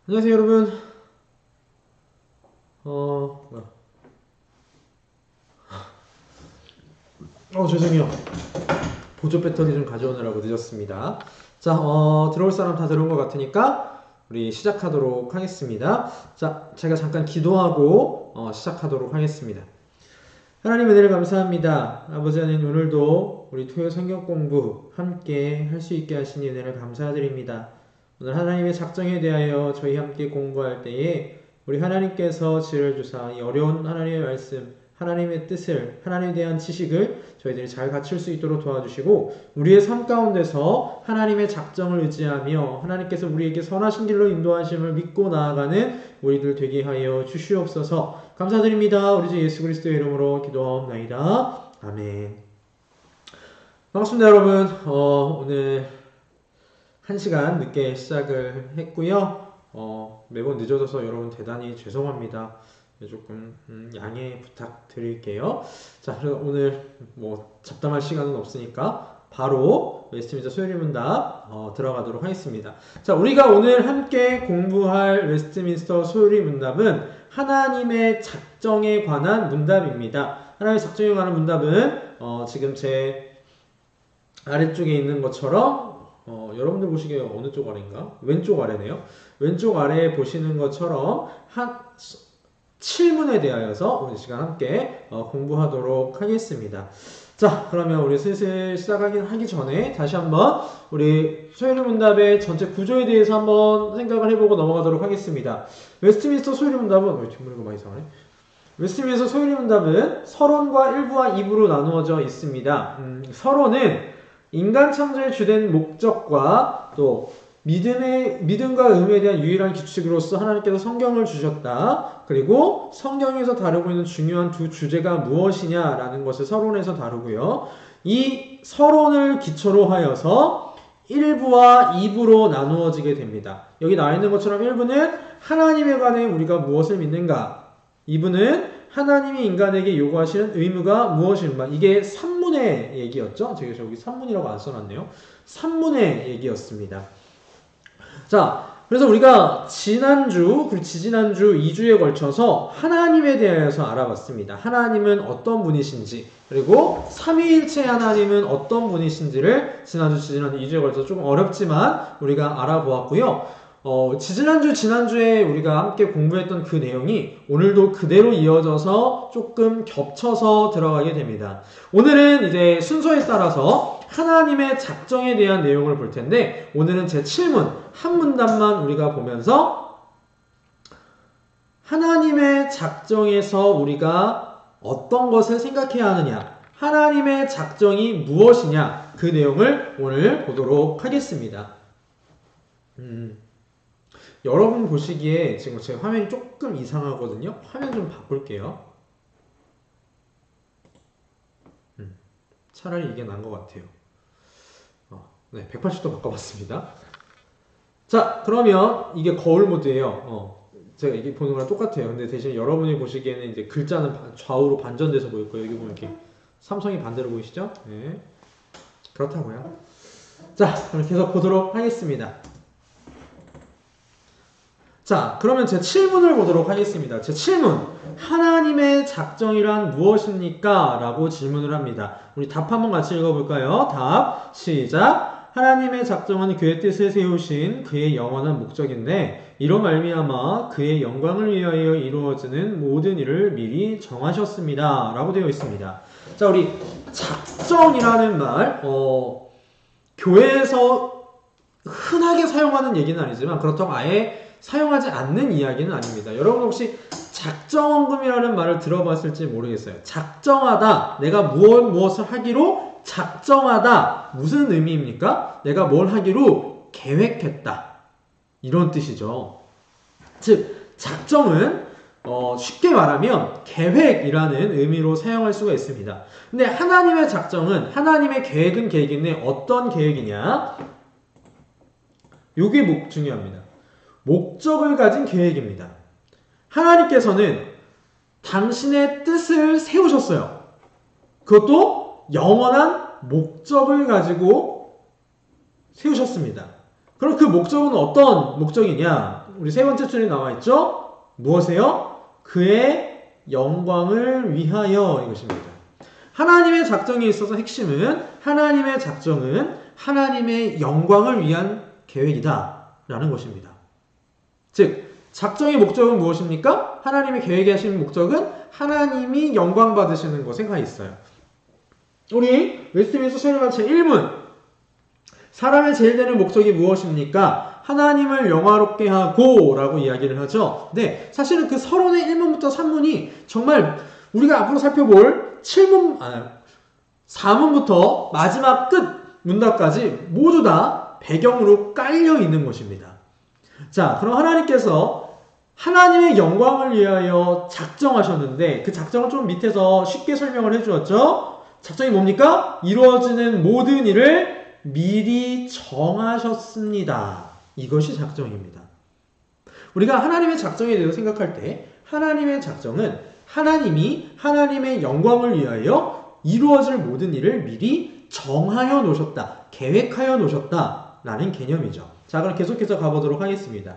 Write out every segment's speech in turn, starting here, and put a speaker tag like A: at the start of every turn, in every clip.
A: 안녕하세요 여러분. 뭐야. 죄송해요. 보조 배터리 좀 가져오느라고 늦었습니다. 자, 들어올 사람 다 들어온 것 같으니까 우리 시작하도록 하겠습니다. 자, 제가 잠깐 기도하고 시작하도록 하겠습니다. 하나님 은혜를 감사합니다. 아버지 하나님, 오늘도 우리 토요 성경 공부 함께 할 수 있게 하시니 은혜를 감사드립니다. 오늘 하나님의 작정에 대하여 저희 함께 공부할 때에 우리 하나님께서 지혜를 주사 이 어려운 하나님의 말씀, 하나님의 뜻을, 하나님에 대한 지식을 저희들이 잘 갖출 수 있도록 도와주시고, 우리의 삶 가운데서 하나님의 작정을 의지하며 하나님께서 우리에게 선하신 길로 인도하심을 믿고 나아가는 우리들 되게 하여 주시옵소서. 감사드립니다. 우리 주 예수 그리스도의 이름으로 기도하옵나이다. 아멘. 반갑습니다 여러분. 오늘 1시간 늦게 시작을 했고요. 매번 늦어져서 여러분 대단히 죄송합니다. 조금 양해 부탁드릴게요. 자, 그래서 오늘 뭐 잡담할 시간은 없으니까 바로 웨스트민스터 소요리 문답 들어가도록 하겠습니다. 자, 우리가 오늘 함께 공부할 웨스트민스터 소요리 문답은 하나님의 작정에 관한 문답입니다. 하나님의 작정에 관한 문답은 지금 제 아래쪽에 있는 것처럼 여러분들 보시기에 어느 쪽 아래인가? 왼쪽 아래네요. 왼쪽 아래에 보시는 것처럼 한 7문에 대하여서 오늘 시간 함께 공부하도록 하겠습니다. 자, 그러면 우리 슬슬 시작하기 전에 다시 한번 우리 소요리 문답의 전체 구조에 대해서 한번 생각을 해보고 넘어가도록 하겠습니다. 웨스트민스터 소요리 문답은 뒷문이가 많이 이상하네. 웨스트민스터 소요리 문답은 서론과 1부와 2부로 나누어져 있습니다. 서론은 인간 창조의 주된 목적과 또 믿음과 의무에 대한 유일한 규칙으로서 하나님께서 성경을 주셨다. 그리고 성경에서 다루고 있는 중요한 두 주제가 무엇이냐라는 것을 서론에서 다루고요. 이 서론을 기초로 하여서 1부와 2부로 나누어지게 됩니다. 여기 나와 있는 것처럼 1부는 하나님에 관해 우리가 무엇을 믿는가, 2부는 하나님이 인간에게 요구하시는 의무가 무엇인가. 이게 산문의 얘기였죠. 제가 여기 산문이라고 안 써놨네요. 산문의 얘기였습니다. 자, 그래서 우리가 지난주 그리고 지지난주 2주에 걸쳐서 하나님에 대해서 알아봤습니다. 하나님은 어떤 분이신지, 그리고 삼위일체 하나님은 어떤 분이신지를 지난주 지지난주 2주에 걸쳐서 조금 어렵지만 우리가 알아보았고요. 지난주에 우리가 함께 공부했던 그 내용이 오늘도 그대로 이어져서 조금 겹쳐서 들어가게 됩니다. 오늘은 이제 순서에 따라서 하나님의 작정에 대한 내용을 볼 텐데, 오늘은 제 7문 한 문단만 우리가 보면서 하나님의 작정에서 우리가 어떤 것을 생각해야 하느냐, 하나님의 작정이 무엇이냐, 그 내용을 오늘 보도록 하겠습니다. 여러분 보시기에 지금 제 화면이 조금 이상하거든요. 화면 좀 바꿀게요. 차라리 이게 나은 것 같아요. 네, 180도 바꿔봤습니다. 자, 그러면 이게 거울 모드예요. 제가 이게 보는 거랑 똑같아요. 근데 대신 여러분이 보시기에는 이제 글자는 좌우로 반전돼서 보일 거예요. 여기 보면 이렇게 삼성이 반대로 보이시죠? 네, 그렇다고요. 자, 그럼 계속 보도록 하겠습니다. 자, 그러면 제 7문을 보도록 하겠습니다. 제 7문, 하나님의 작정이란 무엇입니까? 라고 질문을 합니다. 우리 답 한번 같이 읽어볼까요? 답, 시작. 하나님의 작정은 그의 뜻을 세우신 그의 영원한 목적인데, 이로 말미암아 그의 영광을 위하여 이루어지는 모든 일을 미리 정하셨습니다. 라고 되어 있습니다. 자, 우리 작정이라는 말, 교회에서 흔하게 사용하는 얘기는 아니지만 그렇다고 아예 사용하지 않는 이야기는 아닙니다. 여러분 혹시 작정원금이라는 말을 들어봤을지 모르겠어요. 작정하다, 내가 무엇을 하기로 작정하다, 무슨 의미입니까? 내가 뭘 하기로 계획했다, 이런 뜻이죠. 즉 작정은 쉽게 말하면 계획이라는 의미로 사용할 수가 있습니다. 근데 하나님의 작정은, 하나님의 계획은 계획인데 어떤 계획이냐, 요게 중요합니다. 목적을 가진 계획입니다. 하나님께서는 당신의 뜻을 세우셨어요. 그것도 영원한 목적을 가지고 세우셨습니다. 그럼 그 목적은 어떤 목적이냐? 우리 세 번째 줄에 나와 있죠? 무엇이에요? 그의 영광을 위하여 이것입니다. 하나님의 작정에 있어서 핵심은 하나님의 작정은 하나님의 영광을 위한 계획이다 라는 것입니다. 즉 작정의 목적은 무엇입니까? 하나님의 계획에 하신 목적은 하나님이 영광 받으시는 것에 가 있어요. 우리 웨스트민스터 소리만 제1문 사람의 제일 되는 목적이 무엇입니까? 하나님을 영화롭게 하고 라고 이야기를 하죠. 네, 사실은 그 서론의 1문부터 3문이 정말 우리가 앞으로 살펴볼 4문부터 마지막 끝 문답까지 모두 다 배경으로 깔려 있는 것입니다. 자, 그럼 하나님께서 하나님의 영광을 위하여 작정하셨는데 그 작정을 좀 밑에서 쉽게 설명을 해주었죠. 작정이 뭡니까? 이루어지는 모든 일을 미리 정하셨습니다. 이것이 작정입니다. 우리가 하나님의 작정에 대해서 생각할 때 하나님의 작정은 하나님이 하나님의 영광을 위하여 이루어질 모든 일을 미리 정하여 놓으셨다. 계획하여 놓으셨다. 라는 개념이죠. 자, 그럼 계속해서 가보도록 하겠습니다.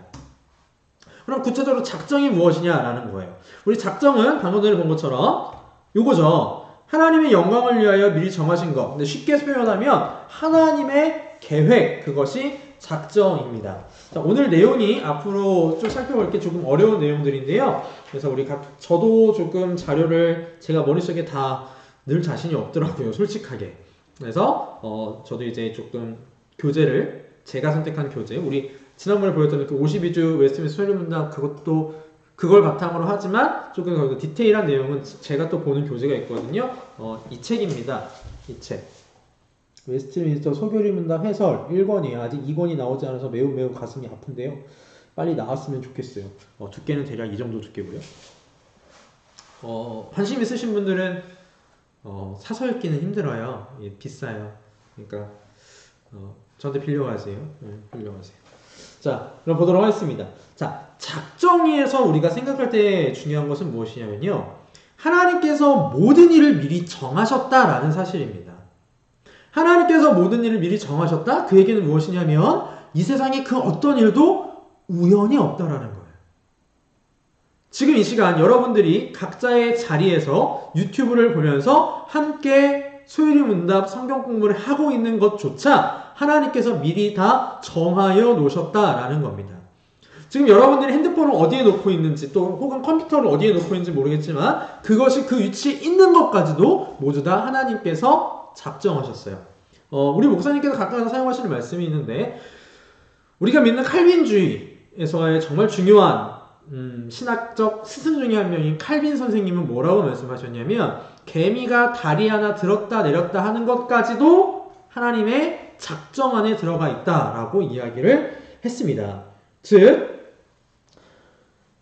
A: 그럼 구체적으로 작정이 무엇이냐라는 거예요. 우리 작정은 방금 전에 본 것처럼 요거죠. 하나님의 영광을 위하여 미리 정하신 것. 근데 쉽게 표현하면 하나님의 계획, 그것이 작정입니다. 자, 오늘 내용이 앞으로 좀 살펴볼 게 조금 어려운 내용들인데요. 그래서 저도 조금 자료를 제가 머릿속에 다 늘 자신이 없더라고요. 솔직하게. 그래서 저도 이제 조금 교재를 제가 선택한 교재, 우리 지난번에 보였던 그 52주 웨스트민스터 소리문답 그걸 바탕으로 하지만 조금 디테일한 내용은 제가 또 보는 교재가 있거든요. 이 책입니다. 이 책. 웨스트민스터 소교리문답 해설 1권이에요. 아직 2권이 나오지 않아서 매우 가슴이 아픈데요. 빨리 나왔으면 좋겠어요. 두께는 대략 이 정도 두께고요. 관심 있으신 분들은 사서 읽기는 힘들어요. 예, 비싸요. 그러니까 저한테 빌려가세요. 빌려가세요. 자, 그럼 보도록 하겠습니다. 자, 작정에서 우리가 생각할 때 중요한 것은 무엇이냐면요. 하나님께서 모든 일을 미리 정하셨다라는 사실입니다. 하나님께서 모든 일을 미리 정하셨다? 그 얘기는 무엇이냐면 이 세상에 그 어떤 일도 우연이 없다라는 거예요. 지금 이 시간 여러분들이 각자의 자리에서 유튜브를 보면서 함께 소율이문답 성경 공부를 하고 있는 것조차 하나님께서 미리 다 정하여 놓으셨다라는 겁니다. 지금 여러분들이 핸드폰을 어디에 놓고 있는지 또 혹은 컴퓨터를 어디에 놓고 있는지 모르겠지만 그것이 그 위치에 있는 것까지도 모두 다 하나님께서 작정하셨어요. 우리 목사님께서 가끔 사용하시는 말씀이 있는데 우리가 믿는 칼빈주의에서의 정말 중요한 신학적 스승 중에 한 명인 칼빈 선생님은 뭐라고 말씀하셨냐면 개미가 다리 하나 들었다 내렸다 하는 것까지도 하나님의 작정 안에 들어가 있다라고 이야기를 했습니다. 즉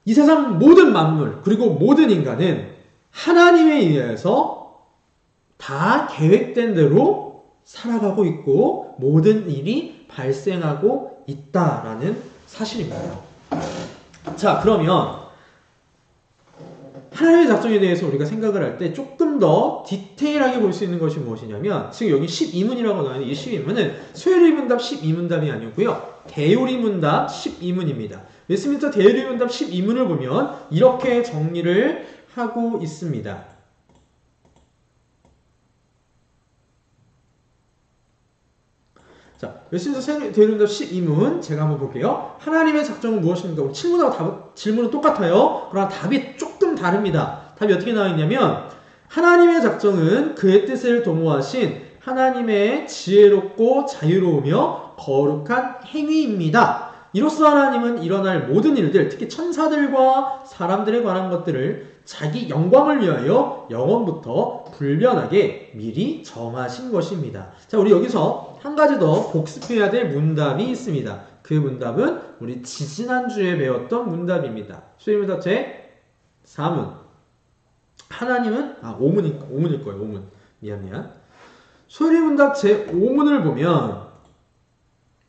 A: 이 세상 모든 만물 그리고 모든 인간은 하나님에 의해서 다 계획된 대로 살아가고 있고 모든 일이 발생하고 있다라는 사실입니다. 자, 그러면 하나님의 작정에 대해서 우리가 생각을 할 때 조금 더 디테일하게 볼 수 있는 것이 무엇이냐면 지금 여기 12문이라고 나와있는데 이 12문은 소요리문답 12문답이 아니고요. 대요리문답 12문입니다. 웨스트민스터 대요리문답 12문을 보면 이렇게 정리를 하고 있습니다. 자, 웨스트민스터 대요리문답 12문 제가 한번 볼게요. 하나님의 작정은 무엇입니까? 우리 질문은 똑같아요. 그러나 답이 조금 다릅니다. 답이 어떻게 나와 있냐면 하나님의 작정은 그의 뜻을 도모하신 하나님의 지혜롭고 자유로우며 거룩한 행위입니다. 이로써 하나님은 일어날 모든 일들, 특히 천사들과 사람들에 관한 것들을 자기 영광을 위하여 영원부터 불변하게 미리 정하신 것입니다. 자, 우리 여기서 한 가지 더 복습해야 될 문답이 있습니다. 그 문답은 우리 지지난주에 배웠던 문답입니다. 수리문답 제 4문. 하나님은 5문일 거예요. 5문. 미안. 수리문답 제 5문을 보면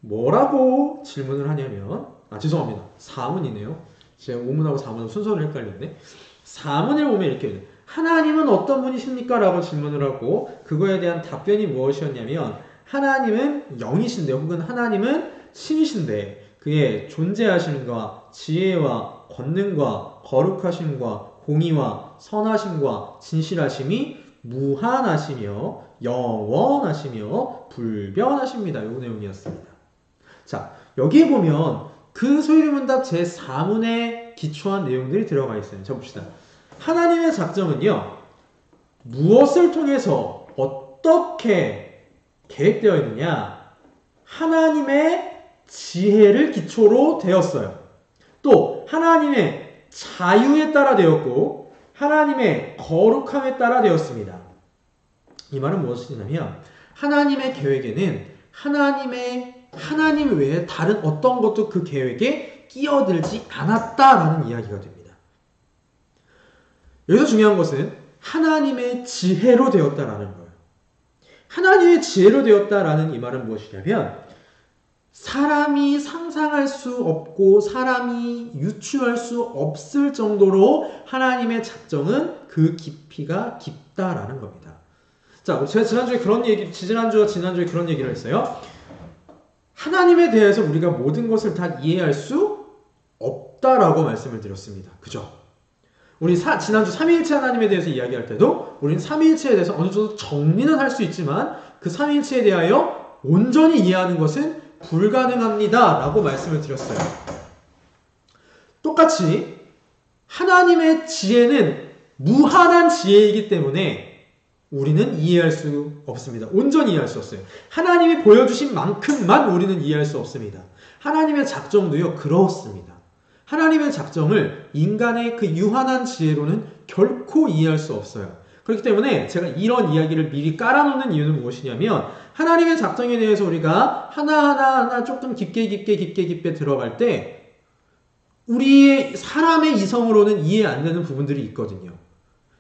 A: 뭐라고 질문을 하냐면 죄송합니다. 4문이네요. 제 5문하고 4문하고 순서를 헷갈렸네. 4문을 보면 이렇게 해요. 하나님은 어떤 분이십니까? 라고 질문을 하고 그거에 대한 답변이 무엇이었냐면 하나님은 영이신데 혹은 하나님은 신이신데 그의 존재하심과 지혜와 권능과 거룩하심과 공의와 선하심과 진실하심이 무한하시며 영원하시며 불변하십니다. 요 내용이었습니다. 자, 여기에 보면 그 소유리문답 제4문에 기초한 내용들이 들어가 있어요. 자, 봅시다. 하나님의 작정은요, 무엇을 통해서 어떻게 계획되어 있느냐? 하나님의 지혜를 기초로 되었어요. 또 하나님의 자유에 따라 되었고 하나님의 거룩함에 따라 되었습니다. 이 말은 무엇이냐면 하나님의 계획에는 하나님 외에 다른 어떤 것도 그 계획에 끼어들지 않았다라는 이야기가 됩니다. 여기서 중요한 것은 하나님의 지혜로 되었다라는 거예요. 하나님의 지혜로 되었다라는 이 말은 무엇이냐면 사람이 상상할 수 없고 사람이 유추할 수 없을 정도로 하나님의 작정은 그 깊이가 깊다라는 겁니다. 자, 제가 지난주와 지난주에 그런 얘기를 했어요. 하나님에 대해서 우리가 모든 것을 다 이해할 수 없다라고 말씀을 드렸습니다. 그죠? 우리 지난주 삼위일체 하나님에 대해서 이야기할 때도 우리는 삼위일체에 대해서 어느 정도 정리는 할 수 있지만 그 삼위일체에 대하여 온전히 이해하는 것은 불가능합니다. 라고 말씀을 드렸어요. 똑같이 하나님의 지혜는 무한한 지혜이기 때문에 우리는 이해할 수 없습니다. 온전히 이해할 수 없어요. 하나님이 보여주신 만큼만 우리는 이해할 수 없습니다. 하나님의 작정도요, 그렇습니다. 하나님의 작정을 인간의 그 유한한 지혜로는 결코 이해할 수 없어요. 그렇기 때문에 제가 이런 이야기를 미리 깔아놓는 이유는 무엇이냐면 하나님의 작정에 대해서 우리가 하나하나 조금 깊게 들어갈 때 우리의 사람의 이성으로는 이해 안 되는 부분들이 있거든요.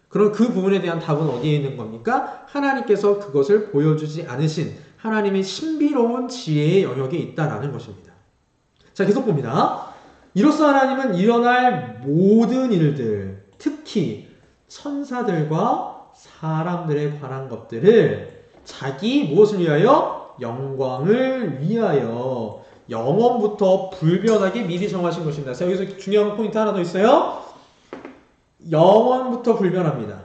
A: 그럼 그 부분에 대한 답은 어디에 있는 겁니까? 하나님께서 그것을 보여주지 않으신 하나님의 신비로운 지혜의 영역에 있다라는 것입니다. 자, 계속 봅니다. 이로써 하나님은 일어날 모든 일들, 특히 천사들과 사람들에 관한 것들을 자기 무엇을 위하여? 영광을 위하여 영원부터 불변하게 미리 정하신 것입니다. 자, 여기서 중요한 포인트 하나 더 있어요. 영원부터 불변합니다.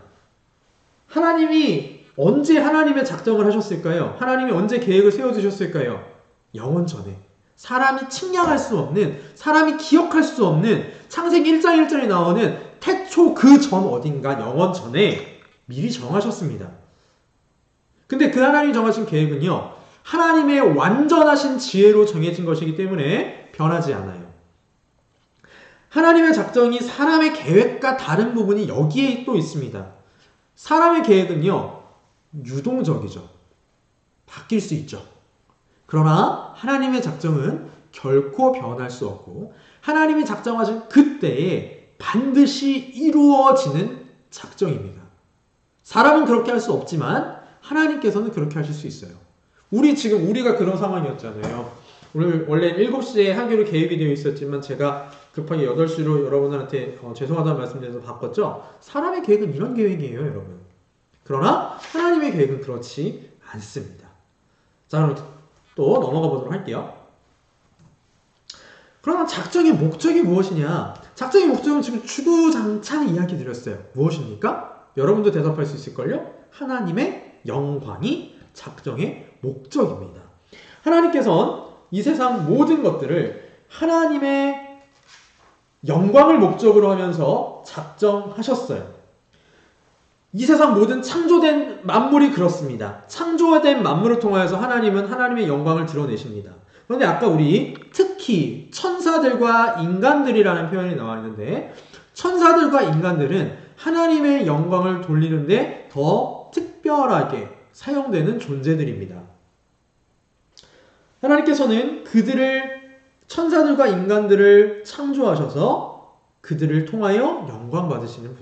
A: 하나님이 언제 하나님의 작정을 하셨을까요? 하나님이 언제 계획을 세워두셨을까요? 영원 전에. 사람이 측량할 수 없는, 사람이 기억할 수 없는 창세기 1장 1절에 나오는 태초 그 전 어딘가 영원 전에 미리 정하셨습니다. 근데 그 하나님이 정하신 계획은요, 하나님의 완전하신 지혜로 정해진 것이기 때문에 변하지 않아요. 하나님의 작정이 사람의 계획과 다른 부분이 여기에 또 있습니다. 사람의 계획은요, 유동적이죠. 바뀔 수 있죠. 그러나 하나님의 작정은 결코 변할 수 없고 하나님이 작정하신 그때에 반드시 이루어지는 작정입니다. 사람은 그렇게 할 수 없지만 하나님께서는 그렇게 하실 수 있어요. 우리가 그런 상황이었잖아요. 오늘 원래 7시에 하기로 계획이 되어 있었지만 제가 급하게 8시로 여러분들한테 죄송하다는 말씀드려서 바꿨죠. 사람의 계획은 이런 계획이에요, 여러분. 그러나 하나님의 계획은 그렇지 않습니다. 자, 그럼 또 넘어가 보도록 할게요. 그러면 작정의 목적이 무엇이냐? 작정의 목적은 지금 주구장창 이야기 드렸어요. 무엇입니까? 여러분도 대답할 수 있을걸요? 하나님의 영광이 작정의 목적입니다. 하나님께서는 이 세상 모든 것들을 하나님의 영광을 목적으로 하면서 작정하셨어요. 이 세상 모든 창조된 만물이 그렇습니다. 창조된 만물을 통하여서 하나님은 하나님의 영광을 드러내십니다. 그런데 아까 우리 특히 천사들과 인간들이라는 표현이 나와 있는데 천사들과 인간들은 하나님의 영광을 돌리는데 더 특별하게 사용되는 존재들입니다. 하나님께서는 천사들과 인간들을 창조하셔서 그들을 통하여 영광 받으시는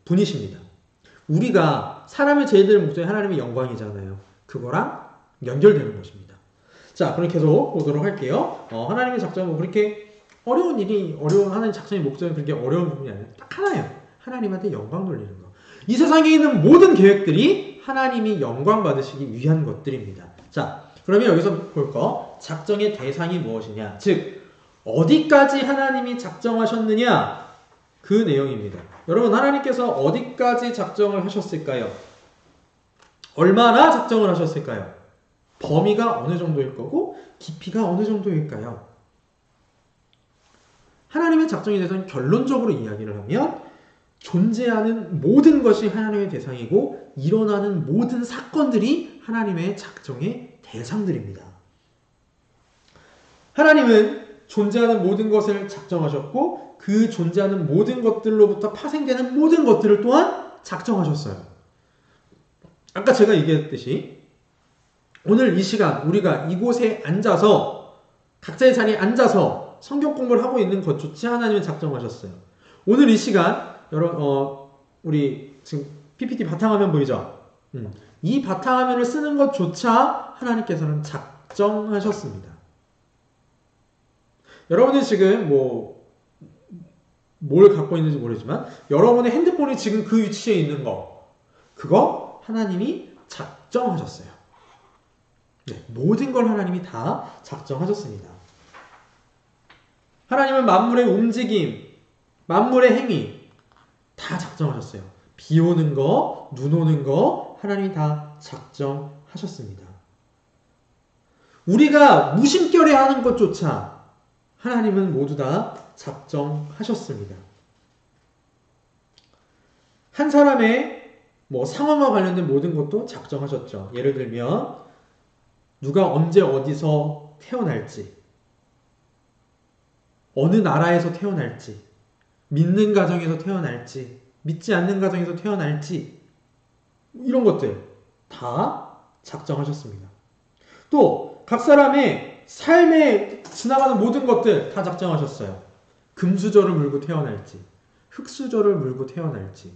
A: 분이십니다. 우리가 사람의 제일 될 목적이 하나님의 영광이잖아요. 그거랑 연결되는 것입니다. 자, 그럼 계속 보도록 할게요. 하나님의 작정은 그렇게 하나님의 작정의 목적은 그렇게 어려운 부분이 아니에요. 딱 하나예요. 하나님한테 영광 돌리는 거. 이 세상에 있는 모든 계획들이 하나님이 영광 받으시기 위한 것들입니다. 자, 그러면 여기서 볼 거, 작정의 대상이 무엇이냐? 즉, 어디까지 하나님이 작정하셨느냐? 그 내용입니다. 여러분, 하나님께서 어디까지 작정을 하셨을까요? 얼마나 작정을 하셨을까요? 범위가 어느 정도일 거고 깊이가 어느 정도일까요? 하나님의 작정에 대해서는 결론적으로 이야기를 하면 존재하는 모든 것이 하나님의 대상이고 일어나는 모든 사건들이 하나님의 작정의 대상들입니다. 하나님은 존재하는 모든 것을 작정하셨고 그 존재하는 모든 것들로부터 파생되는 모든 것들을 또한 작정하셨어요. 아까 제가 얘기했듯이 오늘 이 시간 우리가 이곳에 앉아서 각자의 자리에 앉아서 성경 공부를 하고 있는 것조차 하나님은 작정하셨어요. 오늘 이 시간 우리 지금 PPT 바탕화면 보이죠? 이 바탕화면을 쓰는 것조차 하나님께서는 작정하셨습니다. 여러분이 지금 뭘 갖고 있는지 모르지만 여러분의 핸드폰이 지금 그 위치에 있는 그거 하나님이 작정하셨어요. 네, 모든 걸 하나님이 다 작정하셨습니다. 하나님은 만물의 움직임, 만물의 행위 다 작정하셨어요. 비 오는 거, 눈 오는 거 하나님이 다 작정하셨습니다. 우리가 무심결에 하는 것조차 하나님은 모두 다 작정하셨습니다. 한 사람의 상황과 관련된 모든 것도 작정하셨죠. 예를 들면 누가 언제 어디서 태어날지, 어느 나라에서 태어날지, 믿는 가정에서 태어날지, 믿지 않는 가정에서 태어날지 이런 것들 다 작정하셨습니다. 또 각 사람의 삶에 지나가는 모든 것들 다 작정하셨어요. 금수저를 물고 태어날지, 흙수저를 물고 태어날지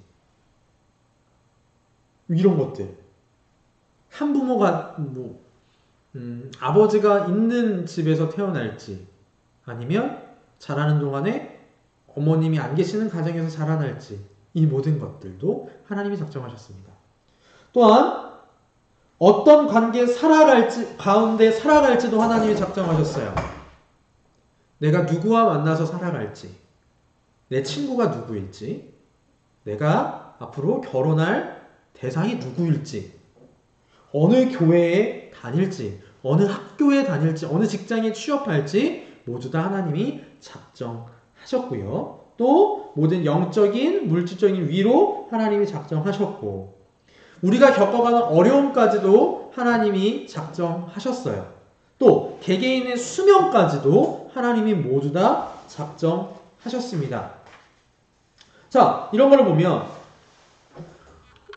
A: 이런 것들. 한부모가 아버지가 있는 집에서 태어날지 아니면 자라는 동안에 어머님이 안 계시는 가정에서 자라날지 이 모든 것들도 하나님이 작정하셨습니다. 또한 어떤 관계 가운데 살아갈지도 하나님이 작정하셨어요. 내가 누구와 만나서 살아갈지, 내 친구가 누구일지, 내가 앞으로 결혼할 대상이 누구일지, 어느 교회에 다닐지, 어느 학교에 다닐지, 어느 직장에 취업할지 모두 다 하나님이 작정하셨고요. 또 모든 영적인, 물질적인 위로 하나님이 작정하셨고 우리가 겪어가는 어려움까지도 하나님이 작정하셨어요. 또 개개인의 수명까지도 하나님이 모두 다 작정하셨습니다. 자, 이런 걸 보면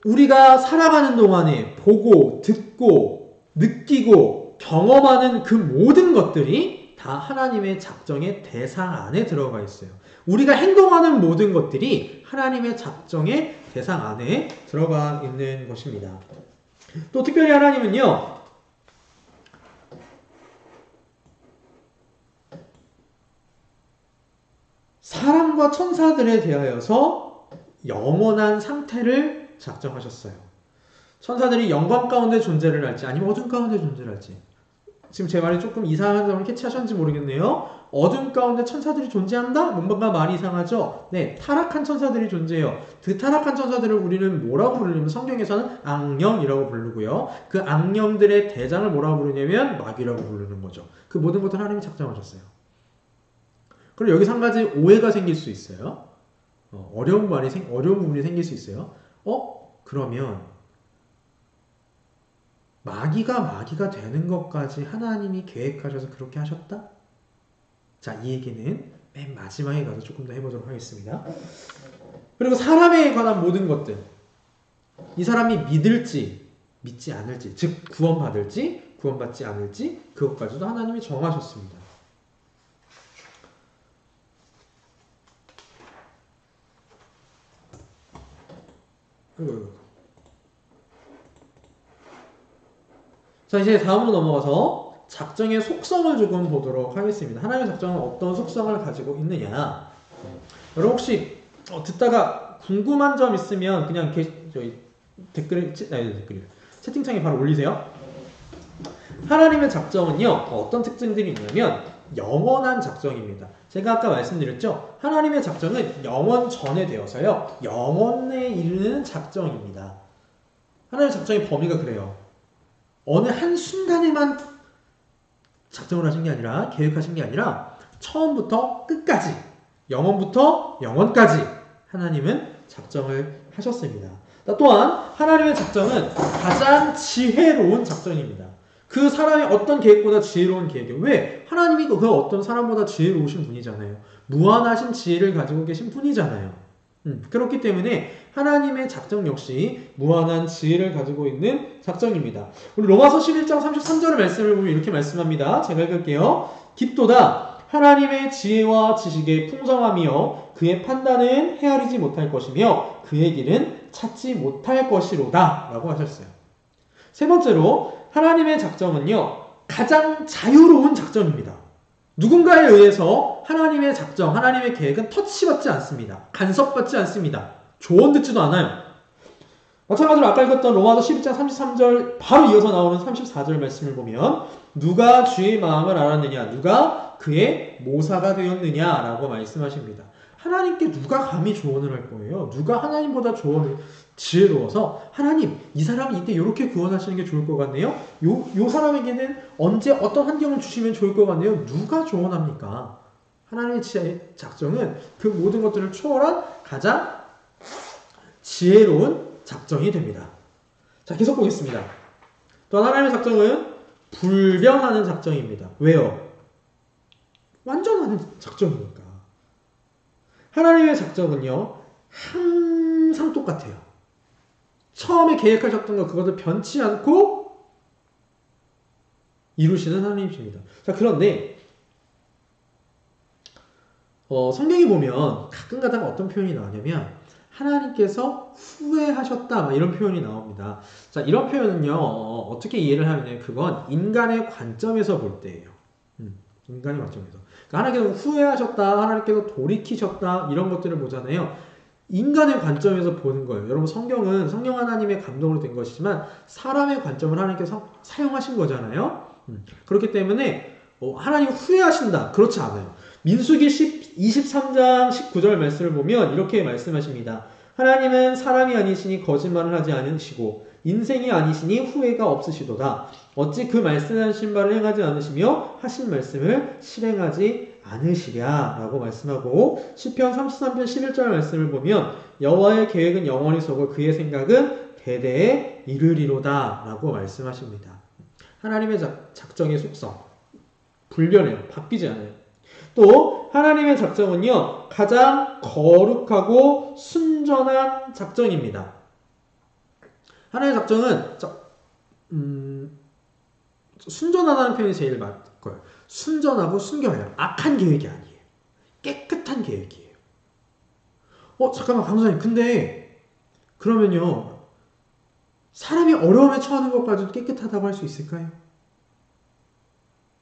A: 우리가 살아가는 동안에 보고, 듣고, 느끼고, 경험하는 그 모든 것들이 다 하나님의 작정의 대상 안에 들어가 있어요. 우리가 행동하는 모든 것들이 하나님의 작정의 대상 안에 들어가 있는 것입니다. 또 특별히 하나님은요, 사람과 천사들에 대하여서 영원한 상태를 작정하셨어요. 천사들이 영광 가운데 존재를 할지 아니면 어둠 가운데 존재를 할지. 지금 제 말이 조금 이상한 점을 캐치하셨는지 모르겠네요. 어둠 가운데 천사들이 존재한다? 뭔가 말이 이상하죠? 네, 타락한 천사들이 존재해요. 그 타락한 천사들을 우리는 뭐라고 부르냐면 성경에서는 악령이라고 부르고요. 그 악령들의 대장을 뭐라고 부르냐면 마귀라고 부르는 거죠. 그 모든 것들 하나님이 작정하셨어요. 그리고 여기서 한 가지 오해가 생길 수 있어요. 어려운 부분이 생길 수 있어요. 그러면 마귀가 되는 것까지 하나님이 계획하셔서 그렇게 하셨다? 자, 이 얘기는 맨 마지막에 가서 조금 더 해보도록 하겠습니다. 그리고 사람에 관한 모든 것들, 이 사람이 믿을지 믿지 않을지, 즉 구원받을지 구원받지 않을지 그것까지도 하나님이 정하셨습니다. 자, 이제 다음으로 넘어가서 작정의 속성을 조금 보도록 하겠습니다. 하나님의 작정은 어떤 속성을 가지고 있느냐. 여러분 혹시 듣다가 궁금한 점 있으면 그냥 채팅창에 바로 올리세요. 하나님의 작정은요, 어떤 특징들이 있냐면 영원한 작정입니다. 제가 아까 말씀드렸죠? 하나님의 작정은 영원 전에 되어서요. 영원에 이르는 작정입니다. 하나님의 작정의 범위가 그래요. 어느 한순간에만 작정을 하신 게 아니라, 계획하신 게 아니라 처음부터 끝까지, 영원부터 영원까지 하나님은 작정을 하셨습니다. 또한 하나님의 작정은 가장 지혜로운 작정입니다. 그 사람의 어떤 계획보다 지혜로운 계획이에요. 왜? 하나님이 그 어떤 사람보다 지혜로우신 분이잖아요. 무한하신 지혜를 가지고 계신 분이잖아요. 그렇기 때문에 하나님의 작정 역시 무한한 지혜를 가지고 있는 작정입니다. 우리 로마서 11장 33절의 말씀을 보면 이렇게 말씀합니다. 제가 읽을게요. 깊도다 하나님의 지혜와 지식의 풍성함이여 그의 판단은 헤아리지 못할 것이며 그의 길은 찾지 못할 것이로다 라고 하셨어요. 세 번째로 하나님의 작정은요 가장 자유로운 작정입니다. 누군가에 의해서 하나님의 작정, 하나님의 계획은 터치받지 않습니다. 간섭받지 않습니다. 조언 듣지도 않아요. 마찬가지로 아까 읽었던 로마서 12장 33절 바로 이어서 나오는 34절 말씀을 보면 누가 주의 마음을 알았느냐, 누가 그의 모사가 되었느냐라고 말씀하십니다. 하나님께 누가 감히 조언을 할 거예요? 누가 하나님보다 지혜로워서 하나님, 이 사람이 이때 이렇게 구원하시는 게 좋을 것 같네요? 요 사람에게는 언제 어떤 환경을 주시면 좋을 것 같네요? 누가 조언합니까? 하나님의 작정은 그 모든 것들을 초월한 가장 지혜로운 작정이 됩니다. 자, 계속 보겠습니다. 또 하나님의 작정은 불변하는 작정입니다. 왜요? 완전한 작정이니까. 하나님의 작정은요, 항상 똑같아요. 처음에 계획하셨던 거 그것을 변치 않고 이루시는 하나님이십니다. 자, 그런데 성경에 보면 가끔 가다가 어떤 표현이 나오냐면 하나님께서 후회하셨다 이런 표현이 나옵니다. 자, 이런 표현은요 어떻게 이해를 하면 그건 인간의 관점에서 볼 때예요. 인간의 관점에서. 그러니까 하나님께서 후회하셨다, 하나님께서 돌이키셨다 이런 것들을 보잖아요. 인간의 관점에서 보는 거예요. 여러분 성경은 성령 하나님의 감동으로 된 것이지만 사람의 관점을 하나님께서 사용하신 거잖아요. 그렇기 때문에 하나님 후회하신다 그렇지 않아요. 민수기 23장 19절 말씀을 보면 이렇게 말씀하십니다. 하나님은 사람이 아니시니 거짓말을 하지 않으시고 인생이 아니시니 후회가 없으시도다. 어찌 그 말씀하신 바를 행하지 않으시며 하신 말씀을 실행하지 않으시랴 라고 말씀하고 시편 33편 11절 말씀을 보면 여호와의 계획은 영원히 서고 그의 생각은 대대에 이르리로다 라고 말씀하십니다. 하나님의 작정의 속성 불변해요. 바뀌지 않아요. 또 하나님의 작정은요 가장 거룩하고 순전한 작정입니다. 하나님의 작정은 순전하다는 표현이 제일 맞고요. 순전하고 순결해요. 악한 계획이 아니에요. 깨끗한 계획이에요. 잠깐만 강사님 근데 그러면요 사람이 어려움에 처하는 것까지도 깨끗하다고 할 수 있을까요?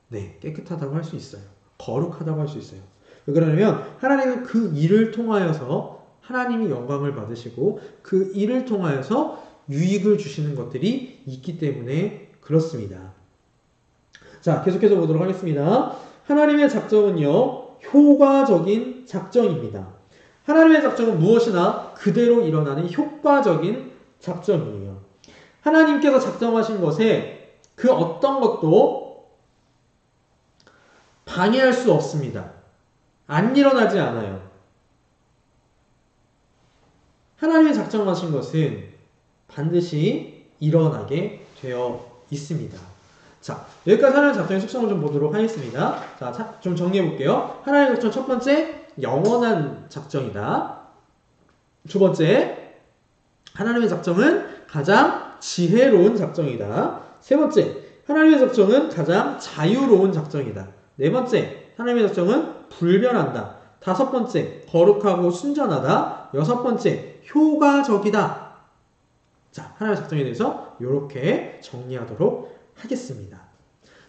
A: 네, 깨끗하다고 할 수 있어요. 거룩하다고 할 수 있어요. 왜 그러냐면 하나님은 그 일을 통하여서 하나님이 영광을 받으시고 그 일을 통하여서 유익을 주시는 것들이 있기 때문에 그렇습니다. 자, 계속해서 보도록 하겠습니다. 하나님의 작정은요 효과적인 작정입니다. 하나님의 작정은 무엇이나 그대로 일어나는 효과적인 작정이에요. 하나님께서 작정하신 것에 그 어떤 것도 방해할 수 없습니다. 안 일어나지 않아요. 하나님이 작정하신 것은 반드시 일어나게 되어 있습니다. 자, 여기까지 하나님의 작정의 속성을 좀 보도록 하겠습니다. 자, 좀 정리해 볼게요. 하나님의 작정 첫 번째, 영원한 작정이다. 두 번째, 하나님의 작정은 가장 지혜로운 작정이다. 세 번째, 하나님의 작정은 가장 자유로운 작정이다. 네 번째, 하나님의 작정은 불변한다. 다섯 번째, 거룩하고 순전하다. 여섯 번째, 효과적이다. 자, 하나님의 작정에 대해서 이렇게 정리하도록 하겠습니다.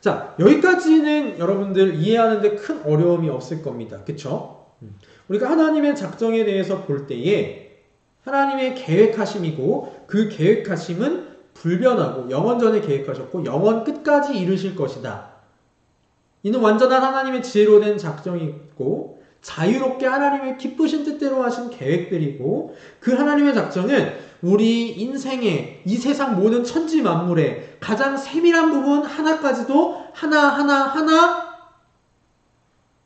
A: 자, 여기까지는 여러분들 이해하는데 큰 어려움이 없을 겁니다. 그쵸? 우리가 하나님의 작정에 대해서 볼 때에 하나님의 계획하심이고 그 계획하심은 불변하고 영원 전에 계획하셨고 영원 끝까지 이루실 것이다. 이는 완전한 하나님의 지혜로 된 작정이 있고 자유롭게 하나님의 기쁘신 뜻대로 하신 계획들이고 그 하나님의 작정은 우리 인생의 이 세상 모든 천지 만물의 가장 세밀한 부분 하나까지도 하나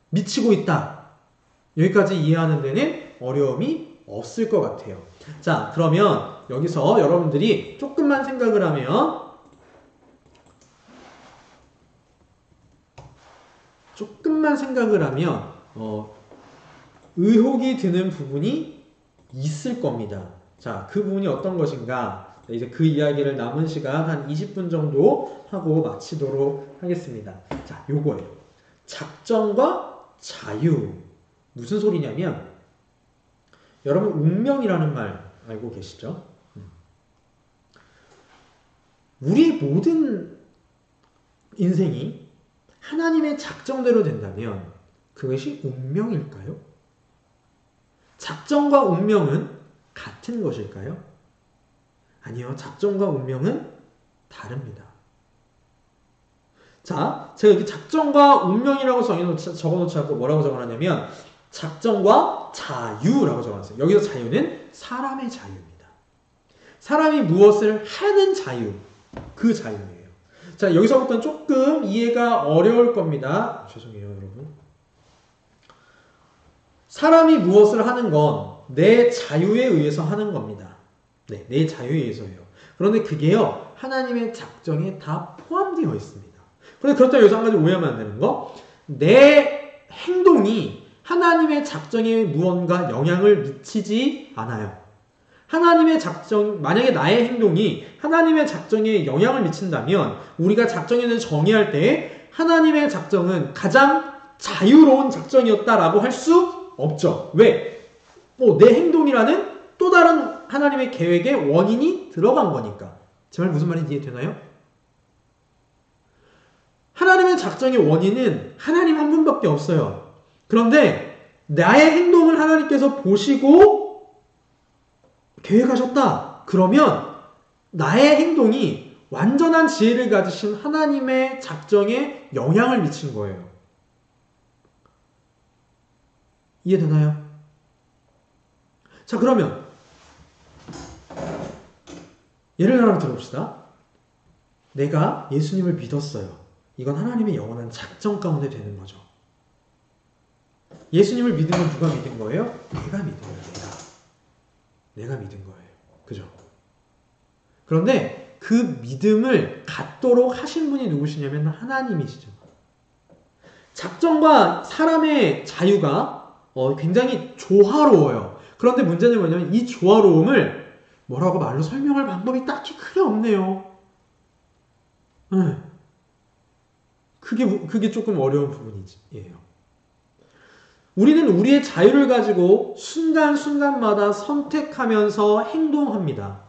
A: 미치고 있다. 여기까지 이해하는 데는 어려움이 없을 것 같아요. 자, 그러면 여기서 여러분들이 조금만 생각을 하면 의혹이 드는 부분이 있을 겁니다. 자, 그 부분이 어떤 것인가? 이제 그 이야기를 남은 시간 한 20분 정도 하고 마치도록 하겠습니다. 자, 요거예요. 작정과 자유. 무슨 소리냐면, 여러분, 운명이라는 말 알고 계시죠? 우리 모든 인생이 하나님의 작정대로 된다면 그것이 운명일까요? 작정과 운명은 같은 것일까요? 아니요. 작정과 운명은 다릅니다. 자, 제가 여기 작정과 운명이라고 적어놓지 않고 뭐라고 적어놨냐면 작정과 자유라고 적어놨어요. 여기서 자유는 사람의 자유입니다. 사람이 무엇을 하는 자유, 그 자유예요. 자, 여기서부터는 조금 이해가 어려울 겁니다. 죄송해요, 여러분. 사람이 무엇을 하는 건 내 자유에 의해서 하는 겁니다. 네, 내 자유에 의해서예요. 그런데 그게요, 하나님의 작정에 다 포함되어 있습니다. 그런데 그렇다고 여기서 한 가지 오해하면 안 되는 거, 내 행동이 하나님의 작정에 무언가 영향을 미치지 않아요. 하나님의 작정, 만약에 나의 행동이 하나님의 작정에 영향을 미친다면 우리가 작정에 대해서 정의할 때 하나님의 작정은 가장 자유로운 작정이었다라고 할 수 없죠. 왜? 내 행동이라는 또 다른 하나님의 계획에 원인이 들어간 거니까. 제 말 무슨 말인지 이해되나요? 하나님의 작정의 원인은 하나님 한 분밖에 없어요. 그런데 나의 행동을 하나님께서 보시고 계획하셨다. 그러면 나의 행동이 완전한 지혜를 가지신 하나님의 작정에 영향을 미친 거예요. 이해되나요? 자, 그러면 예를 하나 들어봅시다. 내가 예수님을 믿었어요. 이건 하나님의 영원한 작정 가운데 되는 거죠. 예수님을 믿은 건 누가 믿은 거예요? 내가 믿은 거예요. 내가 믿은 거예요. 그죠? 그런데 그 믿음을 갖도록 하신 분이 누구시냐면 하나님이시죠. 작정과 사람의 자유가 굉장히 조화로워요. 그런데 문제는 뭐냐면 이 조화로움을 뭐라고 말로 설명할 방법이 딱히 크게 없네요. 그게 조금 어려운 부분이에요. 우리는 우리의 자유를 가지고 순간순간마다 선택하면서 행동합니다.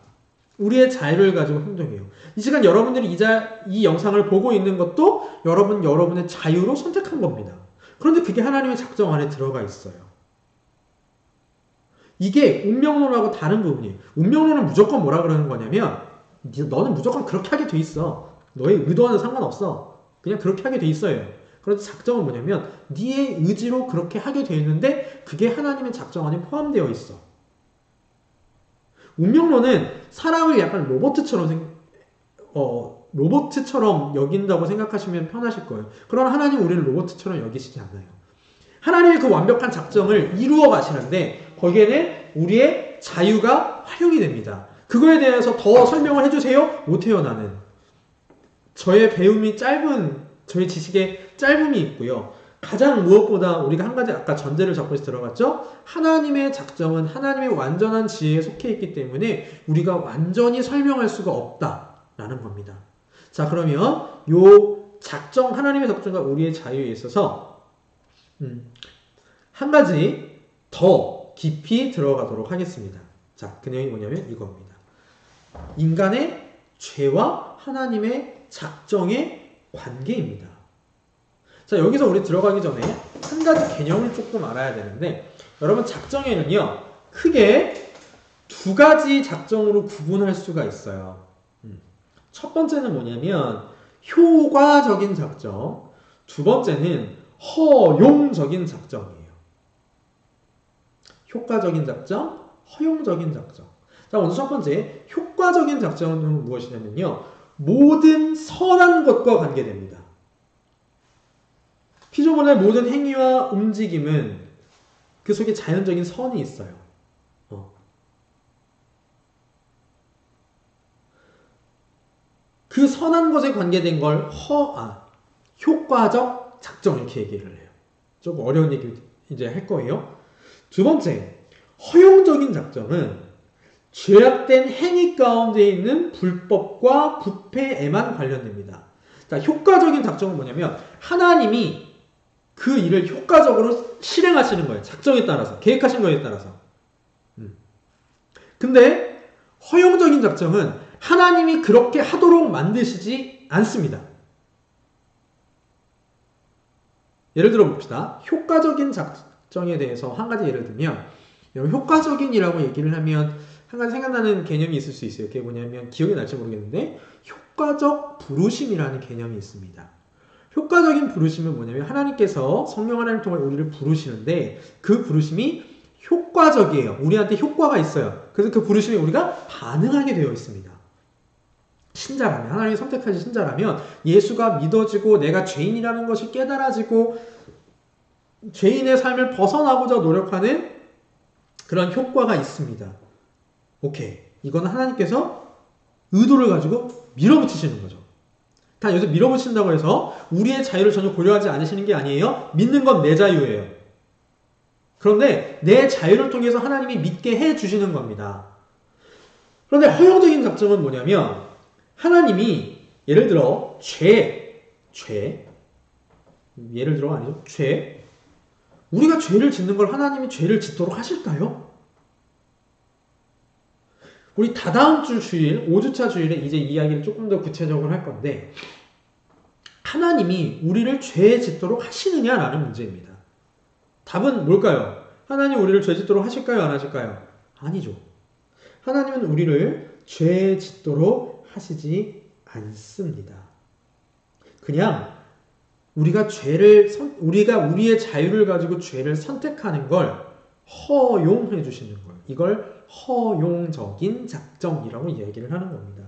A: 우리의 자유를 가지고 행동해요. 이 시간 여러분들이 이 영상을 보고 있는 것도 여러분의 자유로 선택한 겁니다. 그런데 그게 하나님의 작정 안에 들어가 있어요. 이게 운명론하고 다른 부분이에요. 운명론은 무조건 뭐라 그러는 거냐면 너는 무조건 그렇게 하게 돼 있어. 너의 의도와는 상관없어. 그냥 그렇게 하게 돼 있어요. 그런데 작정은 뭐냐면 네의 의지로 그렇게 하게 돼 있는데 그게 하나님의 작정 안에 포함되어 있어. 운명론은 사람을 약간 로봇처럼 여긴다고 생각하시면 편하실 거예요. 그러나 하나님 우리를 로봇처럼 여기시지 않아요. 하나님의 그 완벽한 작정을 이루어 가시는데 거기에는 우리의 자유가 활용이 됩니다. 그거에 대해서 더 설명을 해주세요? 못해요, 나는. 저의 배움이 저의 지식에 짧음이 있고요. 가장 무엇보다 우리가 한 가지 아까 전제를 잡고 들어갔죠? 하나님의 작정은 하나님의 완전한 지혜에 속해 있기 때문에 우리가 완전히 설명할 수가 없다라는 겁니다. 자, 그러면 하나님의 작정과 우리의 자유에 있어서 한 가지 더 깊이 들어가도록 하겠습니다. 자, 그 내용이 뭐냐면 이겁니다. 인간의 죄와 하나님의 작정의 관계입니다. 자, 여기서 우리 들어가기 전에 한 가지 개념을 조금 알아야 되는데 여러분 작정에는요 크게 두 가지 작정으로 구분할 수가 있어요. 첫 번째는 뭐냐면 효과적인 작정, 두 번째는 허용적인 작정이에요. 효과적인 작정, 허용적인 작정. 자, 먼저 첫 번째, 효과적인 작정은 무엇이냐면요. 모든 선한 것과 관계됩니다. 피조물의 모든 행위와 움직임은 그 속에 자연적인 선이 있어요. 그 선한 것에 관계된 걸 효과적 작정 이렇게 얘기를 해요. 조금 어려운 얘기 이제 할 거예요. 두 번째, 허용적인 작정은 죄악된 행위 가운데 있는 불법과 부패에만 관련됩니다. 자, 효과적인 작정은 뭐냐면 하나님이 그 일을 효과적으로 실행하시는 거예요. 작정에 따라서, 계획하신 거에 따라서. 근데 허용적인 작정은 하나님이 그렇게 하도록 만드시지 않습니다. 예를 들어 봅시다. 효과적인 작정에 대해서 한 가지 예를 들면, 효과적인이라고 얘기를 하면 한 가지 생각나는 개념이 있을 수 있어요. 그게 뭐냐면 기억이 날지 모르겠는데 효과적 부르심이라는 개념이 있습니다. 효과적인 부르심은 뭐냐면 하나님께서 성령 하나님을 통해 우리를 부르시는데 그 부르심이 효과적이에요. 우리한테 효과가 있어요. 그래서 그 부르심에 우리가 반응하게 되어 있습니다. 신자라면, 하나님이 선택하신 신자라면 예수가 믿어지고 내가 죄인이라는 것이 깨달아지고 죄인의 삶을 벗어나고자 노력하는 그런 효과가 있습니다. 오케이. 이거는 하나님께서 의도를 가지고 밀어붙이시는 거죠. 단 여기서 밀어붙인다고 해서 우리의 자유를 전혀 고려하지 않으시는 게 아니에요. 믿는 건 내 자유예요. 그런데 내 자유를 통해서 하나님이 믿게 해주시는 겁니다. 그런데 허용적인 작정은 뭐냐면 하나님이 예를 들어 예를 들어 아니죠. 우리가 죄를 짓는 걸 하나님이 죄를 짓도록 하실까요? 우리 다다음 주 주일, 5주차 주일에 이제 이야기를 조금 더 구체적으로 할 건데 하나님이 우리를 죄 짓도록 하시느냐라는 문제입니다. 답은 뭘까요? 하나님 우리를 죄 짓도록 하실까요? 안 하실까요? 아니죠. 하나님은 우리를 죄 짓도록 하시지 않습니다. 그냥 우리가 우리의 자유를 가지고 죄를 선택하는 걸 허용해 주시는 거예요. 이걸 허용적인 작정이라고 얘기를 하는 겁니다.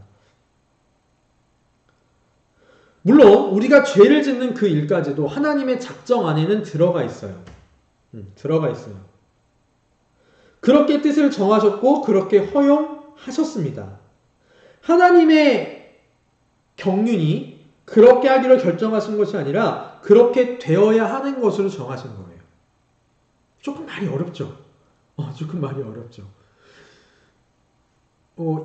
A: 물론 우리가 죄를 짓는 그 일까지도 하나님의 작정 안에는 들어가 있어요. 들어가 있어요. 그렇게 뜻을 정하셨고 그렇게 허용하셨습니다. 하나님의 경륜이 그렇게 하기로 결정하신 것이 아니라 그렇게 되어야 하는 것으로 정하신 거예요. 조금 말이 어렵죠? 조금 말이 어렵죠.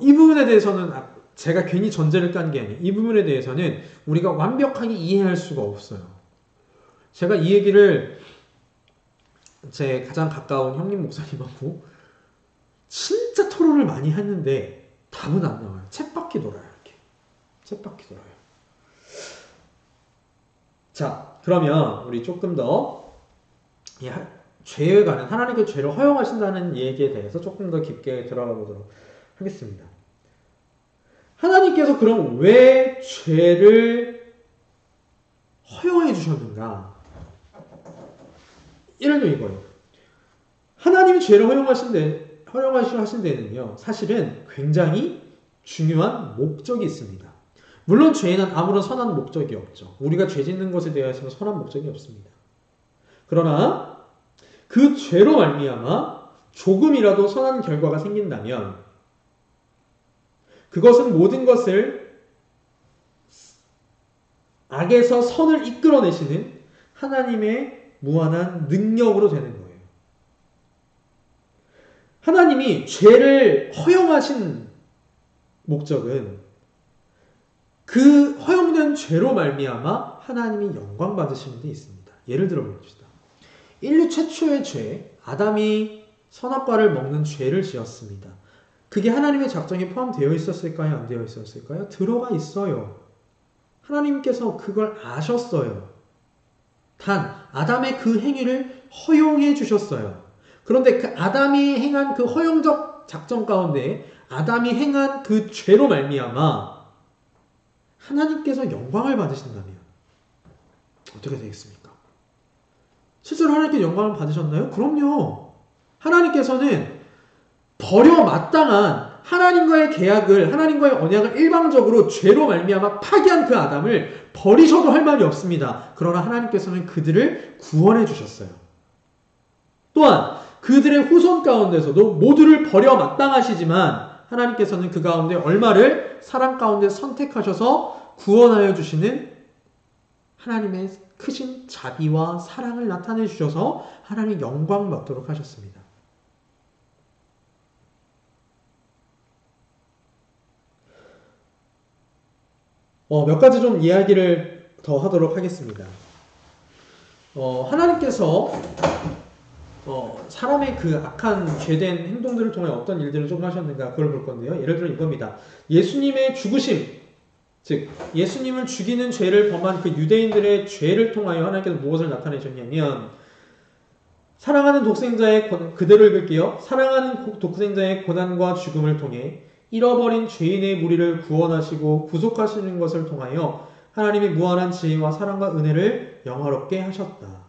A: 이 부분에 대해서는 제가 괜히 전제를 깐 게 아니에요. 이 부분에 대해서는 우리가 완벽하게 이해할 수가 없어요. 제가 이 얘기를 제 가장 가까운 형님 목사님하고 진짜 토론을 많이 했는데 답은 안 나와요. 쳇바퀴 돌아요. 이렇게. 쳇바퀴 돌아요. 자, 그러면 우리 조금 더 죄에 관한 하나님께 죄를 허용하신다는 얘기에 대해서 조금 더 깊게 들어가 보도록 하겠습니다. 하나님께서 그럼 왜 죄를 허용해 주셨는가? 예를 들어 이거예요. 하나님이 죄를 허용하신 데는요, 사실은 굉장히 중요한 목적이 있습니다. 물론 죄에는 아무런 선한 목적이 없죠. 우리가 죄 짓는 것에 대해서는 선한 목적이 없습니다. 그러나 그 죄로 말미암아 조금이라도 선한 결과가 생긴다면 그것은 모든 것을 악에서 선을 이끌어내시는 하나님의 무한한 능력으로 되는 거예요. 하나님이 죄를 허용하신 목적은 그 허용된 죄로 말미암아 하나님이 영광 받으시는 데 있습니다. 예를 들어 봅시다. 인류 최초의 죄, 아담이 선악과를 먹는 죄를 지었습니다. 그게 하나님의 작정에 포함되어 있었을까요? 안 되어 있었을까요? 들어가 있어요. 하나님께서 그걸 아셨어요. 단 아담의 그 행위를 허용해 주셨어요. 그런데 그 아담이 행한 그 허용적 작정 가운데 아담이 행한 그 죄로 말미암아 하나님께서 영광을 받으신다면 어떻게 되겠습니까? 실제로 하나님께 영광을 받으셨나요? 그럼요. 하나님께서는 버려 마땅한 하나님과의 계약을, 하나님과의 언약을 일방적으로 죄로 말미암아 파기한 그 아담을 버리셔도 할 말이 없습니다. 그러나 하나님께서는 그들을 구원해 주셨어요. 또한 그들의 후손 가운데서도 모두를 버려 마땅하시지만 하나님께서는 그 가운데 얼마를 사랑 가운데 선택하셔서 구원하여 주시는 하나님의 크신 자비와 사랑을 나타내 주셔서 하나님 영광 받도록 하셨습니다. 몇 가지 좀 이야기를 더 하도록 하겠습니다. 하나님께서 사람의 그 악한 죄된 행동들을 통해 어떤 일들을 좀 하셨는가 그걸 볼 건데요. 예를 들어 이겁니다. 예수님의 죽으심, 즉 예수님을 죽이는 죄를 범한 그 유대인들의 죄를 통하여 하나님께서 무엇을 나타내셨냐면 사랑하는 독생자의 그대로 읽을게요. 사랑하는 독생자의 고난과 죽음을 통해 잃어버린 죄인의 무리를 구원하시고 구속하시는 것을 통하여 하나님의 무한한 지혜와 사랑과 은혜를 영화롭게 하셨다.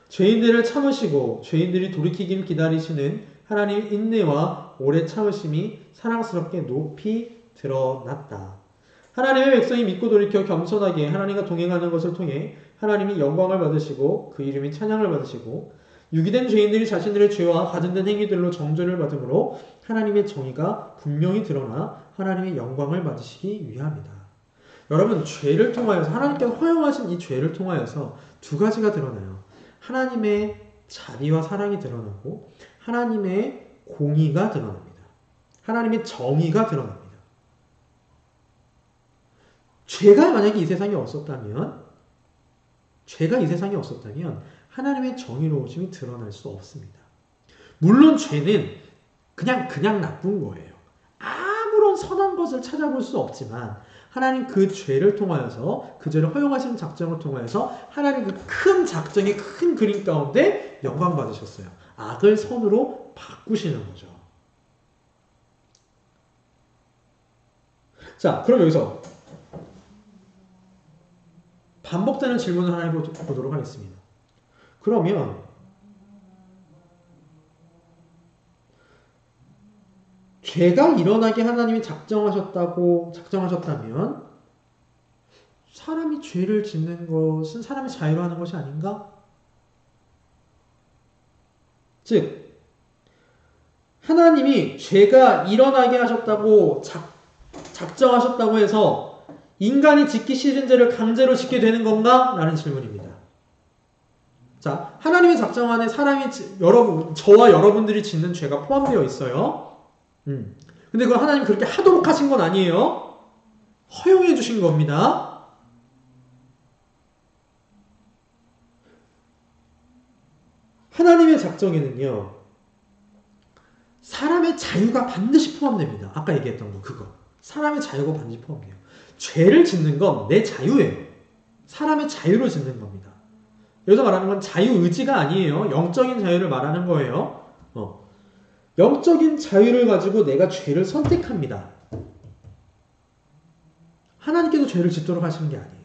A: 죄인들을 참으시고 죄인들이 돌이키길 기다리시는 하나님의 인내와 오래 참으심이 사랑스럽게 높이 드러났다. 하나님의 백성이 믿고 돌이켜 겸손하게 하나님과 동행하는 것을 통해 하나님이 영광을 받으시고 그 이름이 찬양을 받으시고 유기된 죄인들이 자신들의 죄와 가증된 행위들로 정죄를 받으므로 하나님의 정의가 분명히 드러나 하나님의 영광을 받으시기 위함이다. 여러분, 죄를 통하여서 하나님께서 허용하신 이 죄를 통하여서 두 가지가 드러나요. 하나님의 자비와 사랑이 드러나고 하나님의 공의가 드러납니다. 하나님의 정의가 드러납니다. 죄가 만약에 이 세상에 없었다면 하나님의 정의로우심이 드러날 수 없습니다. 물론 죄는 그냥 나쁜 거예요. 아무런 선한 것을 찾아볼 수 없지만 하나님 그 죄를 통하여서 그 죄를 허용하시는 작정을 통하여서 하나님 그 큰 작정의 큰 그림 가운데 영광 받으셨어요. 악을 선으로 바꾸시는 거죠. 자, 그럼 여기서 반복되는 질문을 하나 해보도록 하겠습니다. 그러면 죄가 일어나게 하나님이 작정하셨다면 사람이 죄를 짓는 것은 사람이 자유로 하는 것이 아닌가? 즉 하나님이 죄가 일어나게 하셨다고 작정하셨다고 해서 인간이 짓기 싫은 죄를 강제로 짓게 되는 건가? 라는 질문입니다. 자, 하나님의 작정 안에 저와 여러분들이 짓는 죄가 포함되어 있어요. 근데 그걸 하나님 그렇게 하도록 하신 건 아니에요. 허용해 주신 겁니다. 하나님의 작정에는요, 사람의 자유가 반드시 포함됩니다. 아까 얘기했던 거, 그거. 사람의 자유가 반드시 포함돼요. 죄를 짓는 건 내 자유예요. 사람의 자유로 짓는 겁니다. 여기서 말하는 건 자유의지가 아니에요. 영적인 자유를 말하는 거예요. 영적인 자유를 가지고 내가 죄를 선택합니다. 하나님께서 죄를 짓도록 하시는 게 아니에요.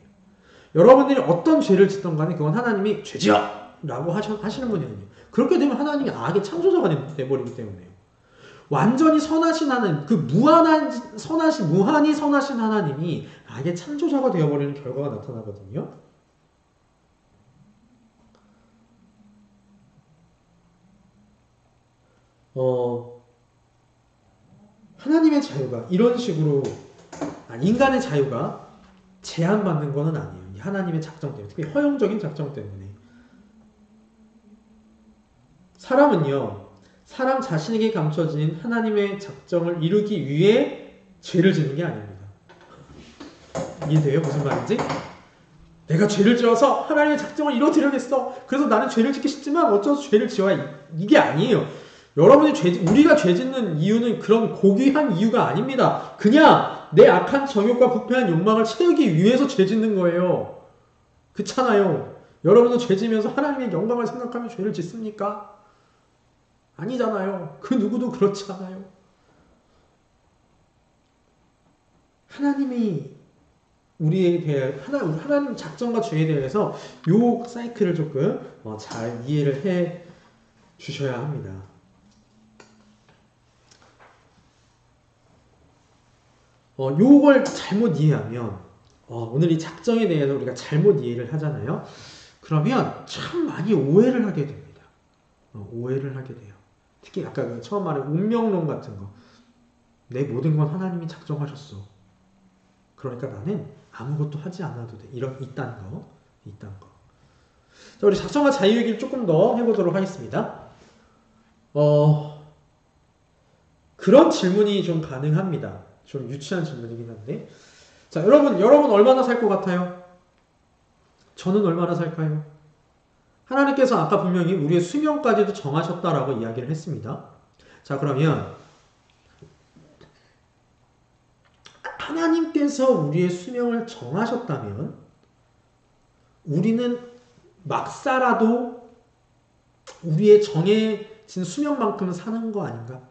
A: 여러분들이 어떤 죄를 짓던 간에 그건 하나님이 죄지어! 라고 하시는 분이 아니에요. 그렇게 되면 하나님이 악의 창조자가 되어버리기 때문에요. 완전히 선하신 하나님, 그 무한히 선하신 하나님이 악의 창조자가 되어버리는 결과가 나타나거든요. 하나님의 자유가 이런 식으로 인간의 자유가 제한받는 것은 아니에요. 하나님의 작정 때문에, 특히 허용적인 작정 때문에. 사람은요, 사람 자신에게 감춰진 하나님의 작정을 이루기 위해 죄를 짓는 게 아닙니다. 이해돼요? 무슨 말인지? 내가 죄를 지어서 하나님의 작정을 이루어드려야겠어. 그래서 나는 죄를 짓기 쉽지만 어쩌서 죄를 지어야 이게 아니에요. 우리가 죄 짓는 이유는 그런 고귀한 이유가 아닙니다. 그냥 내 악한 정욕과 부패한 욕망을 채우기 위해서 죄 짓는 거예요. 그렇잖아요. 여러분도 죄 지면서 하나님의 영광을 생각하며 죄를 짓습니까? 아니잖아요. 그 누구도 그렇지 않아요. 하나님이 우리에 대해 하나님 작정과 죄에 대해서 요 사이클을 조금 잘 이해를 해 주셔야 합니다. 요걸 잘못 이해하면 오늘 이 작정에 대해서 우리가 잘못 이해를 하잖아요. 그러면 참 많이 오해를 하게 됩니다. 오해를 하게 돼요. 특히 아까 처음 말한 운명론 같은 거. 내 모든 건 하나님이 작정하셨어. 그러니까 나는 아무것도 하지 않아도 돼. 이딴 거. 자, 우리 작정과 자유 얘기를 조금 더 해보도록 하겠습니다. 그런 질문이 좀 가능합니다. 좀 유치한 질문이긴 한데. 자, 여러분 얼마나 살 것 같아요? 저는 얼마나 살까요? 하나님께서 아까 분명히 우리의 수명까지도 정하셨다라고 이야기를 했습니다. 자, 그러면 하나님께서 우리의 수명을 정하셨다면 우리는 막 살아도 우리의 정해진 수명만큼은 사는 거 아닌가?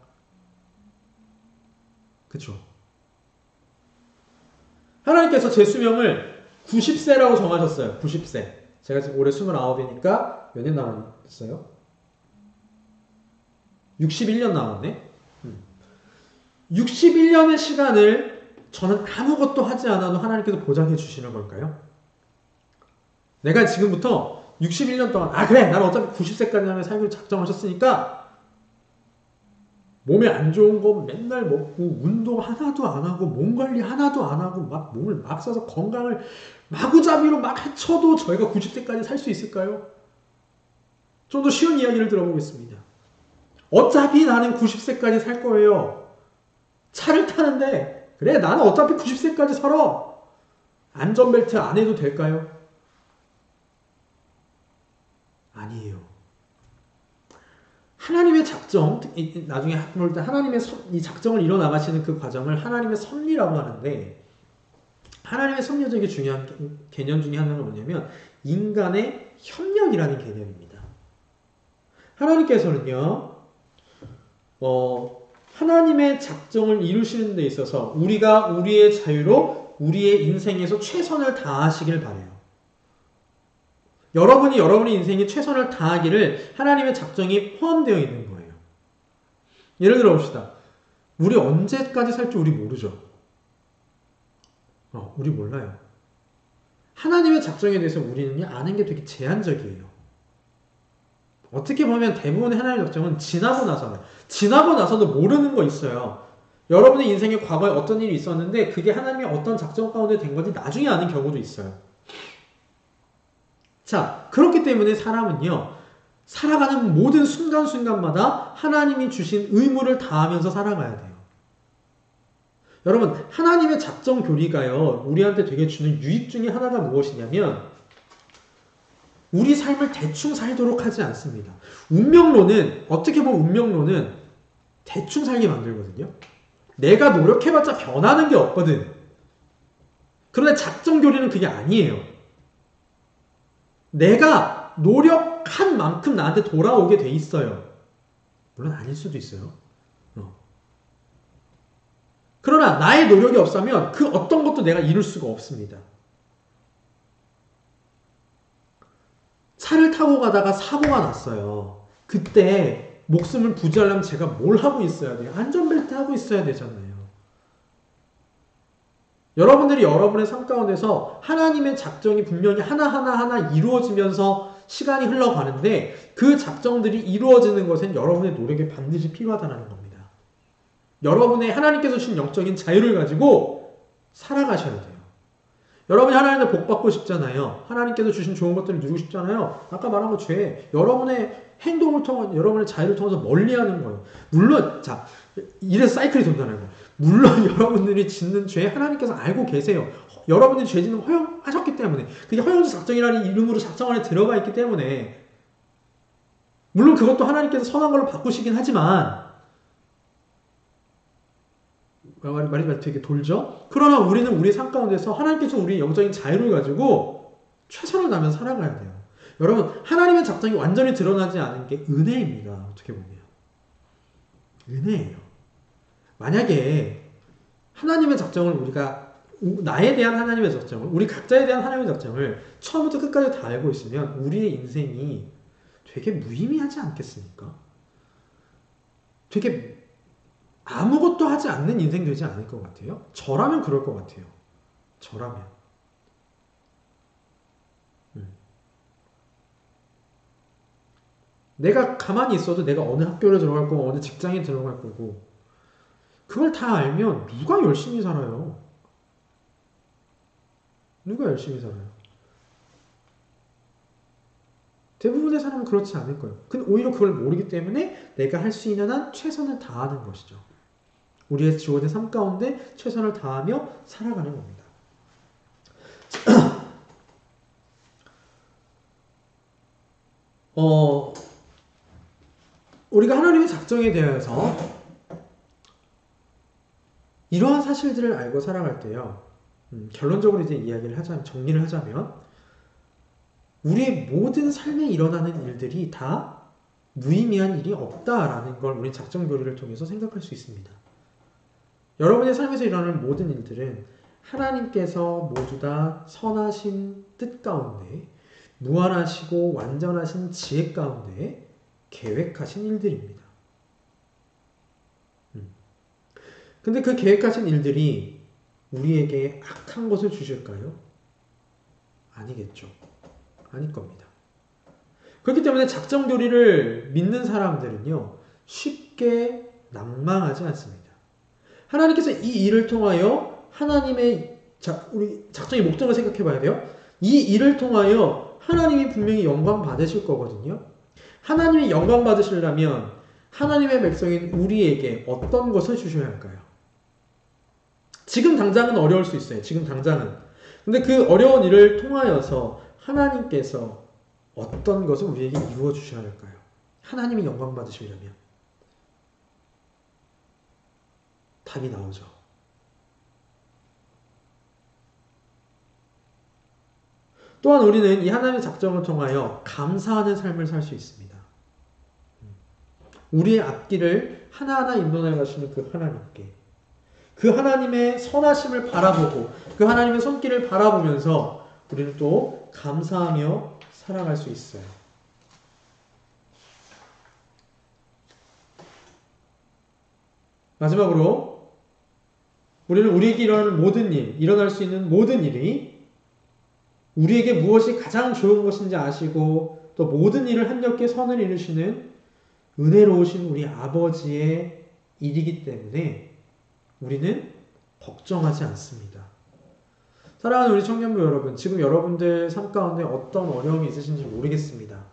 A: 그쵸? 하나님께서 제 수명을 90세라고 정하셨어요. 90세. 제가 지금 올해 29이니까 몇 년 남았어요? 61년 남았네. 61년의 시간을 저는 아무것도 하지 않아도 하나님께서 보장해 주시는 걸까요? 내가 지금부터 61년 동안 그래 나는 어차피 90세까지 하면 살기로 작정하셨으니까 몸에 안 좋은 거 맨날 먹고 운동 하나도 안 하고 몸 관리 하나도 안 하고 막 몸을 막 써서 건강을 마구잡이로 막 해쳐도 저희가 90세까지 살 수 있을까요? 좀 더 쉬운 이야기를 들어보겠습니다. 어차피 나는 90세까지 살 거예요. 차를 타는데 그래 나는 어차피 90세까지 살아. 안전벨트 안 해도 될까요? 아니에요. 하나님의 작정, 나중에 볼 때 하나님의 이 작정을 이뤄나가시는 그 과정을 하나님의 섭리라고 하는데 하나님의 섭리 중에 중요한 개념 중에 하나는 뭐냐면 인간의 협력이라는 개념입니다. 하나님께서는요, 하나님의 작정을 이루시는 데 있어서 우리가 우리의 자유로 우리의 인생에서 최선을 다하시길 바라요. 여러분이 여러분의 인생에 최선을 다하기를 하나님의 작정이 포함되어 있는 거예요. 예를 들어 봅시다. 우리 언제까지 살지 우리 모르죠. 우리 몰라요. 하나님의 작정에 대해서 우리는 아는 게 되게 제한적이에요. 어떻게 보면 대부분의 하나님의 작정은 지나고 나서도 모르는 거 있어요. 여러분의 인생에 과거에 어떤 일이 있었는데 그게 하나님의 어떤 작정 가운데 된 건지 나중에 아는 경우도 있어요. 자, 그렇기 때문에 사람은요, 살아가는 모든 순간순간마다 하나님이 주신 의무를 다하면서 살아가야 돼요. 여러분, 하나님의 작정 교리가요, 우리한테 되게 주는 유익 중에 하나가 무엇이냐면, 우리 삶을 대충 살도록 하지 않습니다. 어떻게 보면 운명론은 대충 살게 만들거든요. 내가 노력해봤자 변하는 게 없거든. 그런데 작정 교리는 그게 아니에요. 내가 노력한 만큼 나한테 돌아오게 돼 있어요. 물론 아닐 수도 있어요. 그러나 나의 노력이 없으면 그 어떤 것도 내가 이룰 수가 없습니다. 차를 타고 가다가 사고가 났어요. 그때 목숨을 부지하려면 제가 뭘 하고 있어야 돼요? 안전벨트 하고 있어야 되잖아요. 여러분들이 여러분의 삶 가운데서 하나님의 작정이 분명히 하나하나 이루어지면서 시간이 흘러가는데 그 작정들이 이루어지는 것은 여러분의 노력이 반드시 필요하다는 겁니다. 여러분의 하나님께서 주신 영적인 자유를 가지고 살아가셔야 돼요. 여러분이 하나님의 복 받고 싶잖아요. 하나님께서 주신 좋은 것들을 누리고 싶잖아요. 아까 말한 것 죄, 여러분의 행동을 통한 여러분의 자유를 통해서 멀리하는 거예요. 물론 이래서 사이클이 돈다는 거예요. 물론 여러분들이 짓는 죄 하나님께서 알고 계세요. 여러분들이 죄 짓는 허용하셨기 때문에 그게 허용적 작정이라는 이름으로 작정 안에 들어가 있기 때문에 물론 그것도 하나님께서 선한 걸로 바꾸시긴 하지만 말이 되게 돌죠? 그러나 우리는 우리 삶 가운데서 하나님께서 우리의 영적인 자유를 가지고 최선을 다하면서 살아가야 돼요. 여러분, 하나님의 작정이 완전히 드러나지 않은 게 은혜입니다. 어떻게 보면. 은혜예요. 만약에 하나님의 작정을 우리가 나에 대한 하나님의 작정을, 우리 각자에 대한 하나님의 작정을 처음부터 끝까지 다 알고 있으면 우리의 인생이 되게 무의미하지 않겠습니까? 되게 아무것도 하지 않는 인생 되지 않을 것 같아요. 저라면 그럴 것 같아요. 저라면. 내가 가만히 있어도 내가 어느 학교를 들어갈 거고 어느 직장에 들어갈 거고 그걸 다 알면 누가 열심히 살아요? 누가 열심히 살아요? 대부분의 사람은 그렇지 않을 거예요. 근데 오히려 그걸 모르기 때문에 내가 할 수 있는 한 최선을 다하는 것이죠. 우리의 주어진 삶 가운데 최선을 다하며 살아가는 겁니다. 우리가 하나님의 작정에 대해서 이러한 사실들을 알고 살아갈 때요. 결론적으로 이제 이야기를 하자면, 정리를 하자면, 우리의 모든 삶에 일어나는 일들이 다 무의미한 일이 없다라는 걸 우리 작정교리를 통해서 생각할 수 있습니다. 여러분의 삶에서 일어나는 모든 일들은 하나님께서 모두 다 선하신 뜻 가운데, 무한하시고 완전하신 지혜 가운데 계획하신 일들입니다. 근데 그 계획하신 일들이 우리에게 악한 것을 주실까요? 아니겠죠. 아닐 겁니다. 그렇기 때문에 작정교리를 믿는 사람들은요, 쉽게 낭망하지 않습니다. 하나님께서 이 일을 통하여 하나님의 우리 작정의 목적을 생각해 봐야 돼요. 이 일을 통하여 하나님이 분명히 영광 받으실 거거든요. 하나님이 영광 받으시려면 하나님의 백성인 우리에게 어떤 것을 주셔야 할까요? 지금 당장은 어려울 수 있어요. 지금 당장은. 근데 그 어려운 일을 통하여서 하나님께서 어떤 것을 우리에게 이루어 주셔야 할까요? 하나님이 영광 받으시려면 답이 나오죠. 또한 우리는 이 하나님의 작정을 통하여 감사하는 삶을 살 수 있습니다. 우리의 앞길을 하나하나 인도해 가시는 그 하나님께, 그 하나님의 선하심을 바라보고 그 하나님의 손길을 바라보면서 우리는 또 감사하며 살아갈 수 있어요. 마지막으로 우리는 우리에게 일어날 수 있는 모든 일이 우리에게 무엇이 가장 좋은 것인지 아시고 또 모든 일을 한렵게 선을 이루시는 은혜로우신 우리 아버지의 일이기 때문에 우리는 걱정하지 않습니다. 사랑하는 우리 청년부 여러분, 지금 여러분들 삶 가운데 어떤 어려움이 있으신지 모르겠습니다.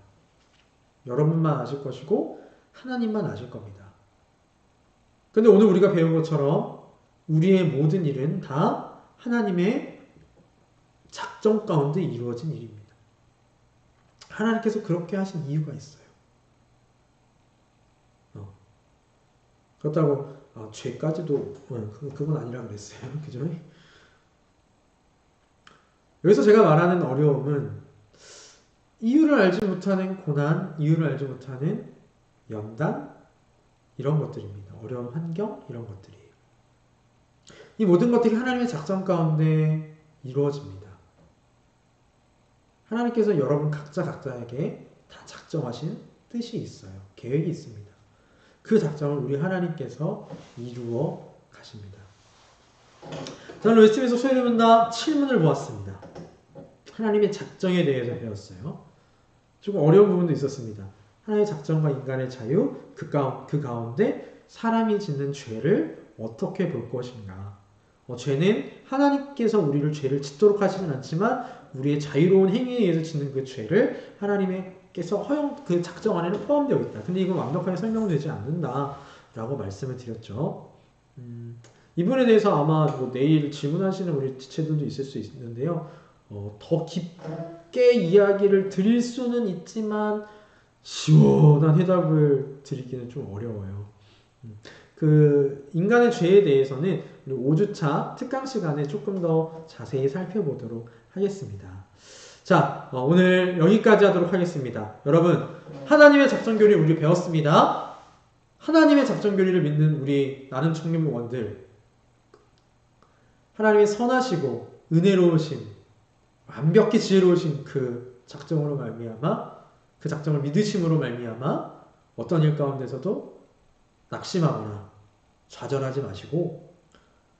A: 여러분만 아실 것이고 하나님만 아실 겁니다. 근데 오늘 우리가 배운 것처럼 우리의 모든 일은 다 하나님의 작정 가운데 이루어진 일입니다. 하나님께서 그렇게 하신 이유가 있어요. 그렇다고 죄까지도 그건 아니라 그랬어요. 그죠? 여기서 제가 말하는 어려움은 이유를 알지 못하는 고난, 이유를 알지 못하는 연단 이런 것들입니다. 어려운 환경 이런 것들이에요. 이 모든 것들이 하나님의 작정 가운데 이루어집니다. 하나님께서 여러분 각자에게 다 작정하신 뜻이 있어요. 계획이 있습니다. 그 작정을 우리 하나님께서 이루어 가십니다. 저는 웨스트민스터 소유문답 7문을 보았습니다. 하나님의 작정에 대해서 배웠어요. 조금 어려운 부분도 있었습니다. 하나님의 작정과 인간의 자유, 그 가운데 사람이 짓는 죄를 어떻게 볼 것인가. 죄는 하나님께서 우리를 죄를 짓도록 하시진 않지만 우리의 자유로운 행위에 의해서 짓는 그 죄를 하나님께서 그 작정 안에는 포함되어 있다. 근데 이건 완벽하게 설명되지 않는다라고 말씀을 드렸죠. 이 부분에 대해서 아마 내일 질문하시는 우리 지체들도 있을 수 있는데요. 더 깊게 이야기를 드릴 수는 있지만 시원한 해답을 드리기는 좀 어려워요. 그 인간의 죄에 대해서는 우리 5주차 특강 시간에 조금 더 자세히 살펴보도록 하겠습니다. 자, 오늘 여기까지 하도록 하겠습니다. 여러분, 하나님의 작정교리 우리 배웠습니다. 하나님의 작정교리를 믿는 우리 나는 청년부원들, 하나님의 선하시고 은혜로우신 완벽히 지혜로우신 그 작정으로 말미암아 그 작정을 믿으심으로 말미암아 어떤 일 가운데서도 낙심하거나 좌절하지 마시고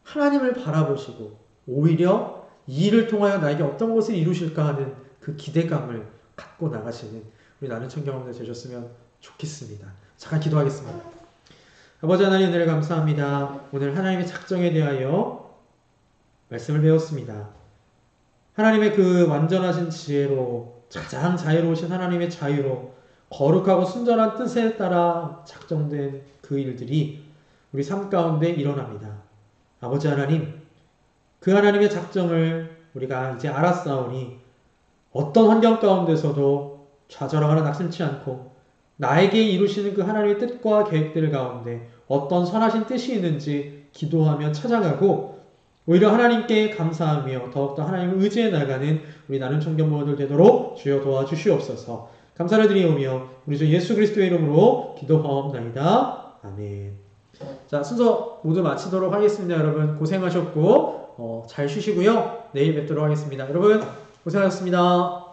A: 하나님을 바라보시고 오히려 이 일을 통하여 나에게 어떤 것을 이루실까 하는 그 기대감을 갖고 나가시는 우리 나는 청경원들 되셨으면 좋겠습니다. 잠깐 기도하겠습니다. 아버지 하나님 은혜를 감사합니다. 오늘 하나님의 작정에 대하여 말씀을 배웠습니다. 하나님의 그 완전하신 지혜로 가장 자유로우신 하나님의 자유로 거룩하고 순전한 뜻에 따라 작정된 그 일들이 우리 삶 가운데 일어납니다. 아버지 하나님, 그 하나님의 작정을 우리가 이제 알았사오니 어떤 환경 가운데서도 좌절하거나 낙심치 않고 나에게 이루시는 그 하나님의 뜻과 계획들 가운데 어떤 선하신 뜻이 있는지 기도하며 찾아가고 오히려 하나님께 감사하며 더욱더 하나님을 의지해 나가는 우리 나는 청년모아들 되도록 주여 도와주시옵소서. 감사를 드리오며 우리 주 예수 그리스도의 이름으로 기도하옵나이다. 아멘. 자, 순서 모두 마치도록 하겠습니다. 여러분 고생하셨고 잘 쉬시고요. 내일 뵙도록 하겠습니다. 여러분 고생하셨습니다.